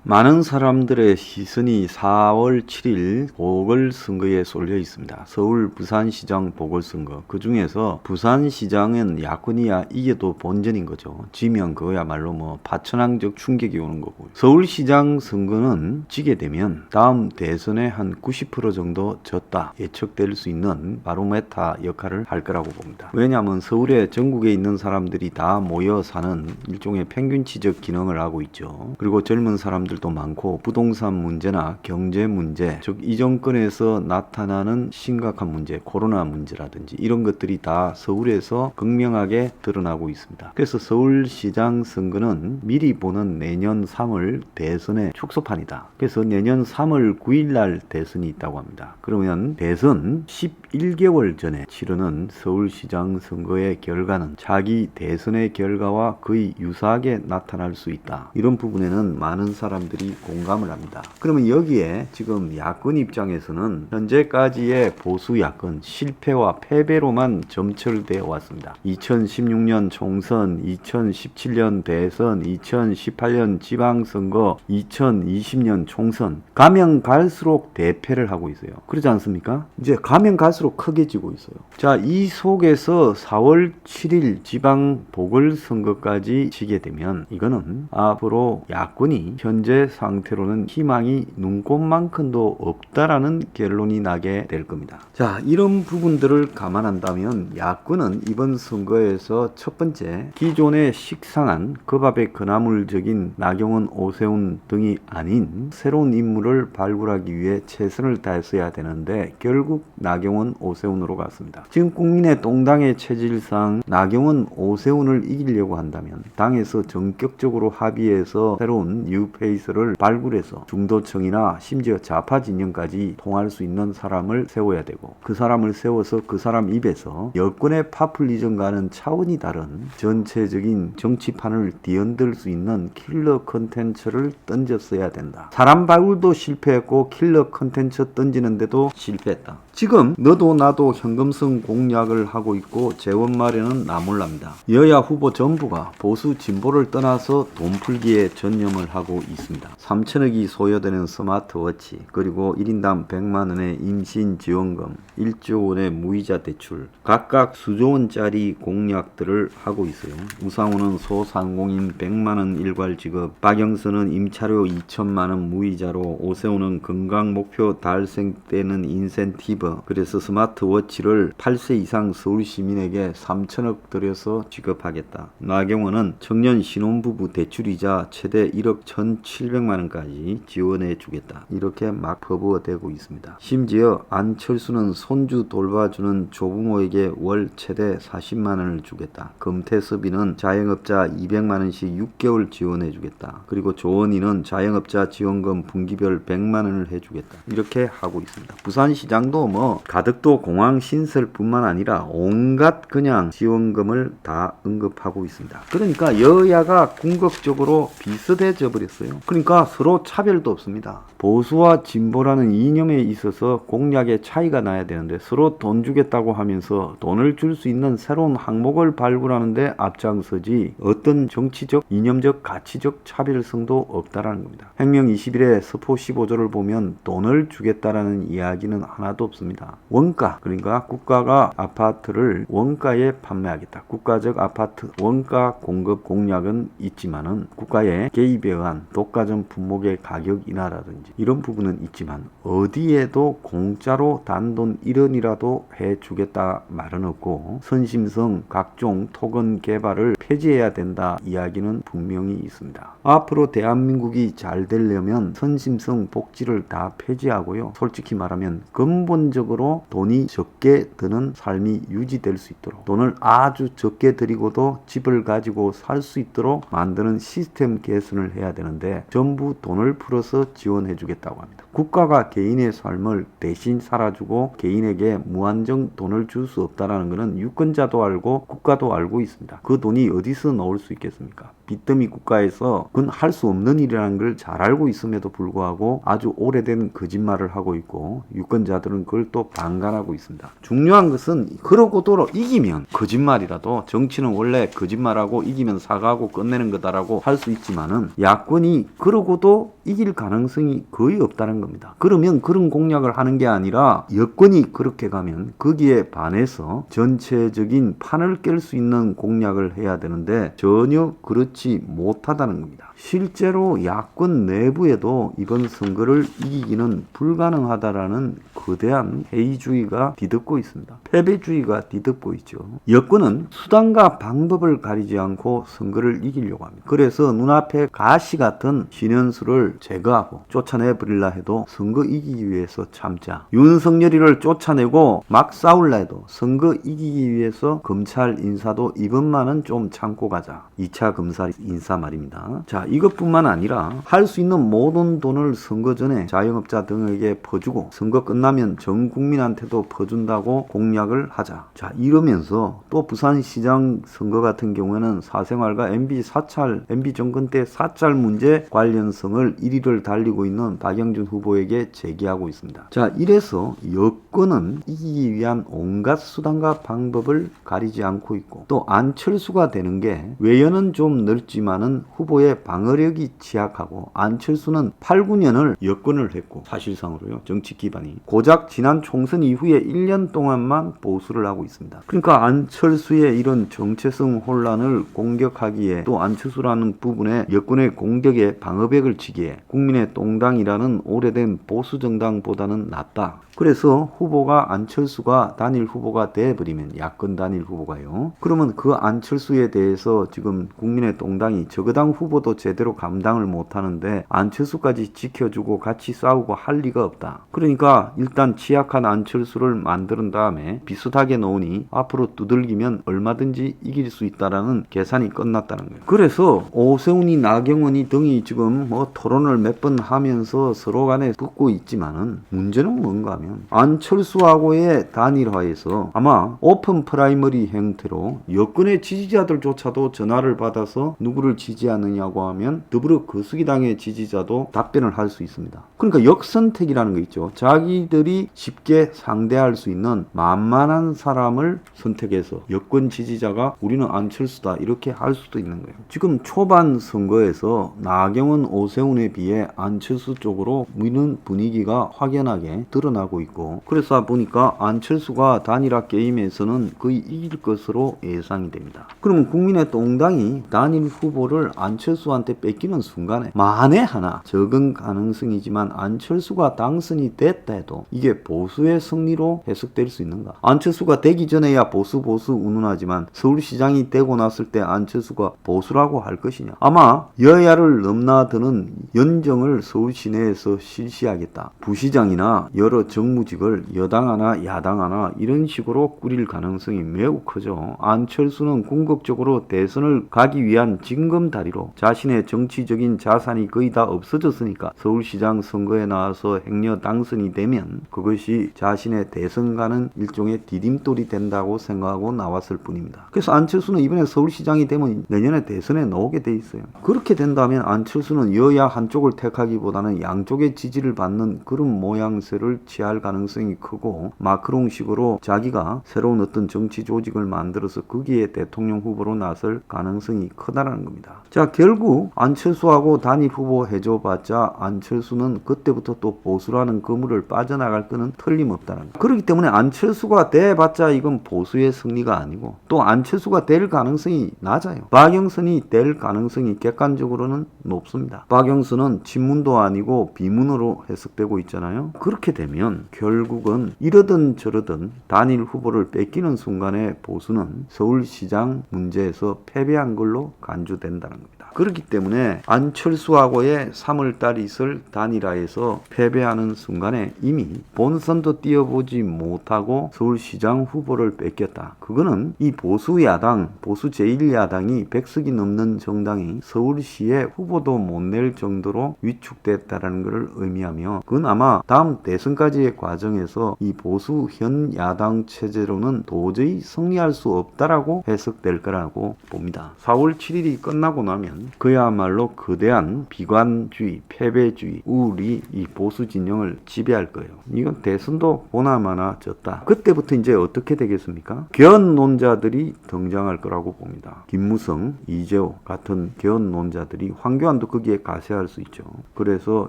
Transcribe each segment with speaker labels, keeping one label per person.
Speaker 1: 많은 사람들의 시선이 4월 7일 보궐선거에 쏠려 있습니다. 서울 부산시장 보궐선거. 그 중에서 부산시장은 야권이야 이게 또 본전인 거죠. 지면 그거야말로 파천왕적 충격이 오는 거고. 서울시장 선거는 지게 되면 다음 대선에 한 90% 정도 졌다 예측될 수 있는 바로메타 역할을 할 거라고 봅니다. 왜냐하면 서울에 전국에 있는 사람들이 다 모여 사는 일종의 평균치적 기능을 하고 있죠. 그리고 젊은 사람들도 많고 부동산 문제나 경제 문제, 즉 이 정권에서 나타나는 심각한 문제, 코로나 문제라든지 이런 것들이 다 서울에서 극명하게 드러나고 있습니다. 그래서 서울시장 선거는 미리 보는 내년 3월 대선의 축소판이다. 그래서 내년 3월 9일 날 대선이 있다고 합니다. 그러면 대선 11개월 전에 치르는 서울시장 선거의 결과는 자기 대선의 결과와 거의 유사하게 나타날 수 있다. 이런 부분에는 많은 사람들이 공감을 합니다. 그러면 여기에 지금 야권 입장에서는 현재까지의 보수 야권 실패와 패배로만 점철되어 왔습니다. 2016년 총선, 2017년 대선, 2018년 지방선거, 2020년 총선 가면 갈수록 대패를 하고 있어요. 그렇지 않습니까? 이제 가면 갈수록 크게 지고 있어요. 자, 이 속에서 4월 7일 지방 보궐선거까지 지게 되면 이거는 앞으로 야권이 현재 상태로는 희망이 눈꼽만큼도 없다라는 결론이 나게 될 겁니다. 자, 이런 부분들을 감안한다면 야권은 이번 선거에서 첫 번째 기존의 식상한 그 밥의 그나물적인 나경원, 오세훈 등이 아닌 새로운 인물을 발굴하기 위해 최선을 다했어야 되는데 결국 나경원, 오세훈으로 갔습니다. 지금 국민의 동당의 체질상 나경원, 오세훈을 이기려고 한다면 당에서 전격적으로 합의해서 새로운 뉴페이스를 발굴해서 중도층이나 심지어 좌파 진영까지 통할 수 있는 사람을 세워야 되고 그 사람을 세워서 그 사람 입에서 여권의 파퓰리즘과는 차원이 다른 전체적인 정치판을 뒤흔들 수 있는 킬러 컨텐츠를 던졌어야 된다. 사람 발굴도 실패했고 킬러 컨텐츠 던지는데도 실패했다. 지금 너도 나도 현금성 공략을 하고 있고 재원 마련은 나몰랍니다. 여야 후보 전부가 보수 진보를 떠나서 돈 풀기에 전념을 하고 있습니다. 3천억이 소요되는 스마트워치, 그리고 1인당 100만원의 임신 지원금, 1조 원의 무이자 대출, 각각 수조 원짜리 공약들을 하고 있어요. 우상호는 소상공인 100만원 일괄 지급, 박영선은 임차료 2천만원 무이자로, 오세훈은 건강 목표 달성되는 인센티브, 그래서 스마트워치를 8세 이상 서울 시민에게 3천억 들여서 지급하겠다. 나경원은 청년 신혼부부 대출이자 최대 1억 1,700만원까지 지원해 주겠다. 이렇게 막 퍼부어대고 있습니다. 심지어 안철수는 손주 돌봐주는 조부모에게 월 최대 40만원을 주겠다. 금태섭이는 자영업자 200만원씩 6개월 지원해 주겠다. 그리고 조원희는 자영업자 지원금 분기별 100만원을 해주겠다. 이렇게 하고 있습니다. 부산시장도 가덕도 공항 신설뿐만 아니라 온갖 그냥 지원금을 다 언급하고 있습니다. 그러니까 여야가 궁극적으로 비슷해져 버렸어요. 그러니까 서로 차별도 없습니다. 보수와 진보라는 이념에 있어서 공약의 차이가 나야 되는데 서로 돈 주겠다고 하면서 돈을 줄 수 있는 새로운 항목을 발굴하는데 앞장서지 어떤 정치적, 이념적, 가치적 차별성도 없다라는 겁니다. 혁명 21의 서포 15조를 보면 돈을 주겠다라는 이야기는 하나도 없습니다. 원가, 그러니까 국가가 아파트를 원가에 판매하겠다. 국가적 아파트 원가 공급 공약은 있지만은 국가의 개입에 의한 독과점 품목의 가격 인하라든지 이런 부분은 있지만 어디에도 공짜로 단돈 1원이라도 해주겠다 말은 없고 선심성 각종 토건 개발을 폐지해야 된다 이야기는 분명히 있습니다. 앞으로 대한민국이 잘 되려면 선심성 복지를 다 폐지하고요. 솔직히 말하면 근본적으로 돈이 적게 드는 삶이 유지될 수 있도록 돈을 아주 적게 들이고도 집을 가지고 살 수 있도록 만드는 시스템 개선을 해야 되는데 전부 돈을 풀어서 지원해 주겠다고 합니다. 국가가 개인의 삶을 대신 살아주고 개인에게 무한정 돈을 줄 수 없다는 것은 유권자도 알고 국가도 알고 있습니다. 그 돈이 어디서 나올 수 있겠습니까? 빚더미 국가에서 그건 할 수 없는 일이라는 걸 잘 알고 있음에도 불구하고 아주 오래된 거짓말을 하고 있고 유권자들은 그걸 그걸 또 방관하고 있습니다. 중요한 것은 그러고도 이기면 거짓말이라도 정치는 원래 거짓말하고 이기면 사과하고 끝내는 거다라고 할 수 있지만은 야권이 그러고도 이길 가능성이 거의 없다는 겁니다. 그러면 그런 공약을 하는 게 아니라 여권이 그렇게 가면 거기에 반해서 전체적인 판을 깰 수 있는 공약을 해야 되는데 전혀 그렇지 못하다는 겁니다. 실제로 야권 내부에도 이번 선거를 이기기는 불가능하다라는 거대한 회의주의가 뒤덮고 있습니다. 패배주의가 뒤덮고 있죠. 여권은 수단과 방법을 가리지 않고 선거를 이기려고 합니다. 그래서 눈앞에 가시 같은 신현수를 제거하고 쫓아내버리려 해도 선거 이기기 위해서 참자. 윤석열이를 쫓아내고 막 싸울라 해도 선거 이기기 위해서 검찰 인사도 이번만은 좀 참고 가자. 2차 검사 인사 말입니다. 자, 이것뿐만 아니라 할 수 있는 모든 돈을 선거 전에 자영업자 등에게 퍼주고 선거 끝나면 전 국민한테도 퍼준다고 공약을 하자. 자, 이러면서 또 부산시장 선거 같은 경우에는 사생활과 MB 사찰, MB 정권 때 사찰 문제 관련성을 1위를 달리고 있는 박영준 후보에게 제기하고 있습니다. 자, 이래서 여권은 이기기 위한 온갖 수단과 방법을 가리지 않고 있고 또 안철수가 되는 게 외연은 좀 넓지만은 후보의 방어력이 취약하고 안철수는 8, 9년을 여권을 했고 사실상으로요. 정치 기반이 고작 지난 총선 이후에 1년 동안만 보수를 하고 있습니다. 그러니까 안철수의 이런 정체성 혼란을 공격하기에 또 안철수라는 부분에 여권의 공격에 방어벽을 치기에 국민의 동당이라는 오래된 보수 정당보다는 낫다. 그래서 후보가 안철수가 단일 후보가 돼버리면 야권 단일 후보가요. 그러면 그 안철수에 대해서 지금 국민의 동당이 저거당 후보도 제대로 감당을 못하는데 안철수까지 지켜주고 같이 싸우고 할 리가 없다. 그러니까 일단 취약한 안철수를 만든 다음에 비슷하게 놓으니 앞으로 두들기면 얼마든지 이길 수 있다라는 계산이 끝났다는 거예요. 그래서 오세훈이 나경원이 등이 지금 뭐 토론을 몇 번 하면서 서로 간에 붙고 있지만은 문제는 뭔가 하면 안철수하고의 단일화에서 아마 오픈 프라이머리 형태로 여권의 지지자들조차도 전화를 받아서 누구를 지지하느냐고 하면 더불어 거수기당의 지지자도 답변을 할 수 있습니다. 그러니까 역선택이라는 거 있죠. 자기들이 쉽게 상대할 수 있는 만만한 사람을 선택해서 여권 지지자가 우리는 안철수다 이렇게 할 수도 있는 거예요. 지금 초반 선거에서 나경원, 오세훈에 비해 안철수 쪽으로 미는 분위기가 확연하게 드러나고 있고 그래서 보니까 안철수가 단일화 게임에서는 거의 이길 것으로 예상이 됩니다. 그러면 국민의 동당이 단일 후보를 안철수한테 뺏기는 순간에 만에 하나 적은 가능성이지만 안철수가 당선이 됐다 해도 이게 보수의 승리로 해석될 수 있는가? 안철수가 되기 전에야 보수 운운하지만 서울시장이 되고 났을 때 안철수가 보수라고 할 것이냐? 아마 여야를 넘나드는 연정을 서울 시내에서 실시하겠다. 부시장이나 여러 정무직을 여당 하나 야당 하나 이런 식으로 꾸릴 가능성이 매우 크죠. 안철수는 궁극적으로 대선을 가기 위한 징검다리로 자신의 정치적인 자산이 거의 다 없어졌으니까 서울시장 선거에 나와서 행여 당선이 되면 그것이 자신의 대선 가는 일종의 디딤돌이 된다고 생각하고 나왔을 뿐입니다. 그래서 안철수는 이번에 서울시장이 되면 내년에 대선에 나오게 돼 있어요. 그렇게 된다면 안철수는 여야 한쪽을 택하기보다는 양쪽의 지지를 받는 그런 모양새를 취할 가능성이 크고 마크롱식으로 자기가 새로운 어떤 정치 조직을 만들어서 거기에 대통령 후보로 나설 가능성이 크다는 겁니다. 자, 결국 안철수하고 단일 후보 해줘봤자 안철수는 그때부터 또 보수라는 그물을 빠져나갈 거는 틀림없다는 거예요. 그렇기 때문에 안철수가 돼봤자 이건 보수의 승리가 아니고 또 안철수가 될 가능성이 낮아요. 박영선이 될 가능성이 객관적으로는 높습니다. 박영선은 친문도 아니고 비문으로 해석되고 있잖아요. 그렇게 되면 결국은 이러든 저러든 단일 후보를 뺏기는 순간에 보수는 서울시장 문제에서 패배한 걸로 간주된다는 겁니다. 그렇기 때문에 안철수하고의 3월달 있을 단일화에서 패배하는 순간에 이미 본선도 뛰어보지 못하고 서울시장 후보를 뺏겼다. 그거는 이 보수 야당, 보수 제1야당이 100석이 넘는 정당이 서울시에 후보도 못 낼 정도로 위축됐다는 것을 의미하며 그건 아마 다음 대선까지의 과정에서 이 보수 현 야당 체제로는 도저히 승리할 수 없다라고 해석될 거라고 봅니다. 4월 7일이 끝나고 나면 그야말로 거대한 비관주의, 패배주의, 우울이 이 보수 진영을 지배할 거예요. 이건 대선도 보나마나 졌다. 그때부터 이제 어떻게 되겠습니까? 개헌론자들이 등장할 거라고 봅니다. 김무성, 이재호 같은 개헌론자들이, 황교안도 거기에 가세할 수 있죠. 그래서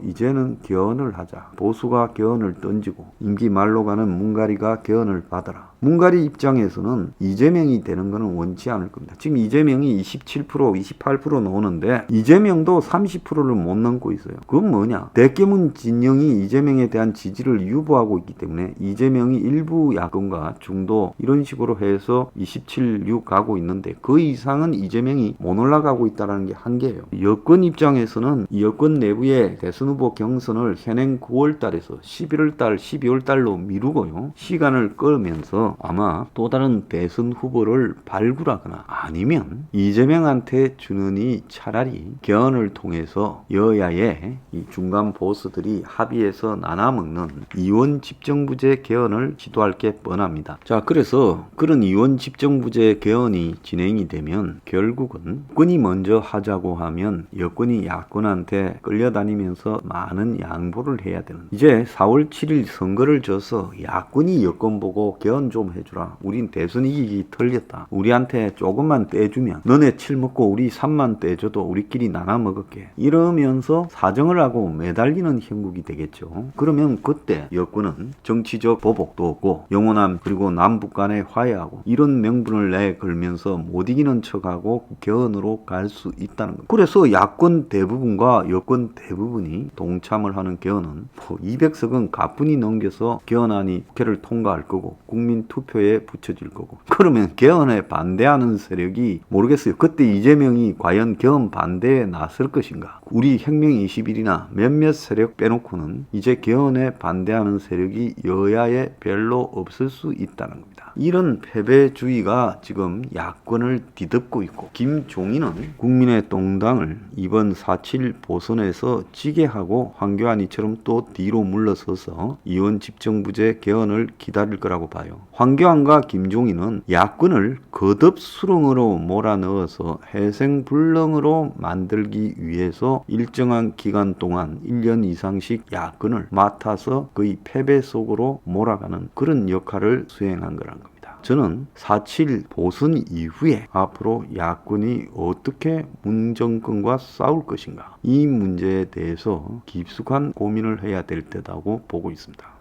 Speaker 1: 이제는 개헌을 하자. 보수가 개헌을 던지고 임기 말로 가는 문가리가 개헌을 받아라. 문가리 입장에서는 이재명이 되는 것은 원치 않을 겁니다. 지금 이재명이 27%, 28% 나오는데 이재명도 30%를 못 넘고 있어요. 그건 뭐냐? 대깨문 진영이 이재명에 대한 지지를 유보하고 있기 때문에 이재명이 일부 야권과 중도 이런 식으로 해서 27, 6 가고 있는데 그 이상은 이재명이 못 올라가고 있다는 게 한계예요. 여권 입장에서는 여권 내부의 대선 후보 경선을 현행 9월 달에서 11월 달, 12월 달로 미루고요. 시간을 끌면서 아마 또 다른 대선 후보를 발굴하거나 아니면 이재명한테 주느니 차라리 개헌을 통해서 여야의 이 중간 보수들이 합의해서 나눠먹는 이원 집정부제 개헌을 지도할 게 뻔합니다. 자, 그래서 그런 이원 집정부제 개헌이 진행이 되면 결국은 여권이 먼저 하자고 하면 여권이 야권한테 끌려다니면서 많은 양보를 해야 되는, 이제 4월 7일 선거를 져서 야권이 여권 보고 개헌 좀 해주라. 우린 대선 이기기 털렸다. 우리한테 조금만 떼주면 너네 7 먹고 우리 3만 떼줘도 우리끼리 나눠 먹을게. 이러면서 사정을 하고 매달리는 형국이 되겠죠. 그러면 그때 여권은 정치적 보복도 없고 영호남 그리고 남북 간에 화해하고 이런 명분을 내걸면서 못 이기는 척하고 개헌으로 갈 수 있다는 거예요. 그래서 야권 대부분과 여권 대부분이 동참을 하는 개헌은 200석은 가뿐히 넘겨서 개헌안이 국회를 통과할 거고 국민 투표에 붙여질 거고, 그러면 개헌에 반대하는 세력이 모르겠어요. 그때 이재명이 과연 개헌 반대에 나설 것인가? 우리 혁명 20일이나 몇몇 세력 빼놓고는 이제 개헌에 반대하는 세력이 여야에 별로 없을 수 있다는 겁니다. 이런 패배주의가 지금 야권을 뒤덮고 있고, 김종인은 국민의 동당을 이번 4.7 보선에서 지게 하고 황교안이처럼 또 뒤로 물러서서 이원 집정부제 개헌을 기다릴 거라고 봐요. 황교안과 김종인은 야권을 거듭 수렁으로 몰아넣어서 해생불능으로 만들기 위해서 일정한 기간 동안 1년 이상씩 야권을 맡아서 거의 패배 속으로 몰아가는 그런 역할을 수행한 거라는 겁니다. 저는 4.7 보선 이후에 앞으로 야권이 어떻게 문정권과 싸울 것인가, 이 문제에 대해서 깊숙한 고민을 해야 될 때라고 보고 있습니다.